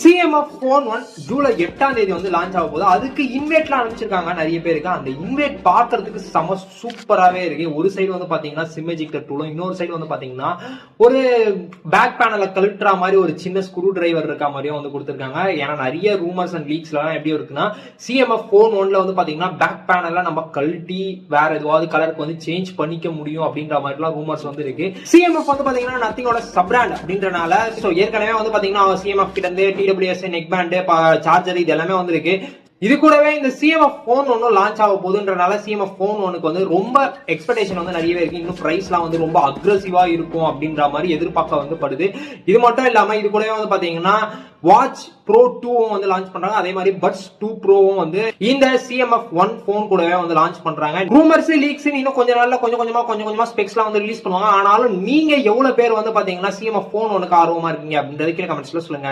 CMF Phone 1 July 8ஆம் தேதி வந்து லான்ச் ஆக போகுது. அதுக்கு இன்வைட்லாம் அனுப்பிச்சிருக்காங்க நிறைய பேருக்கு. அந்த இன்வைட் பார்க்கறதுக்கு செம சூப்பராகவே இருக்கு. ஒரு சைடு வந்து பாத்தீங்கன்னா சிம் எஜெக்டர் டூலும், இன்னொரு சைடு வந்து பாத்தீங்கன்னா ஒரு பேக் பேனலை கழட்டுற மாதிரி ஒரு சின்ன ஸ்க்ரூ டிரைவர் இருக்க மாதிரியும் வந்து கொடுத்துருக்காங்க. ஏன்னா நிறைய ரூமர்ஸ் அண்ட் லீக்ஸ்லாம் எப்படி இருக்குன்னா CMF Phone 1ல வந்து பாத்தீங்கன்னா பேக் பேனலை நம்ம கழட்டி வேற எதுவாவது கலருக்கு வந்து சேஞ்ச் பண்ணிக்க முடியும் அப்படின்ற மாதிரிலாம் ரூமர்ஸ் வந்து இருக்கு. CMF வந்து பாத்தீங்கன்னா நத்திங்கோட சப் பிராண்ட் அப்படின்றனால ஏற்கனவே வந்து பாத்தீங்கன்னா CMF கிட்ட இருந்து TWS நெக் பேண்ட் சார்ஜர் இது எல்லாமே வந்திருக்கு. இது கூடவே இந்த CMF Phone 1 லான்ச் ஆக போகுதுன்றனால CMF Phone 1க்கு வந்து ரொம்ப எக்ஸ்பெக்டேஷன் வந்து நிறையவே இருக்கு. இன்னும் பிரைஸ்லாம் வந்து ரொம்ப அக்ரெசிவா இருக்கும் அப்படின்ற மாதிரி எதிர்பார்க்க வந்து படுது. இது மட்டும் இல்லாம இது கூடவே வந்து பாத்தீங்கன்னா வாட்ச் Pro 2 வந்து லான்ச் பண்றாங்க. அதே மாதிரி Buds 2 Proவும் வந்து இந்த CMF 1 போன் கூடவே வந்து லான்ச் பண்றாங்க. ரூமர்ஸ் லீக்ஸ் இன்னும் கொஞ்ச நாள்ல கொஞ்சம் கொஞ்சமா ஸ்பெக்ஸ்லாம் வந்து ரிலீஸ் பண்ணுவாங்க. ஆனாலும் நீங்க எவ்வளவு பேர் வந்து பாத்தீங்கன்னா CMF Phone 1க்கு ஆர்வமா இருக்கீங்க அப்படின்றது கீழே கமெண்ட்ஸ்ல சொல்லுங்க.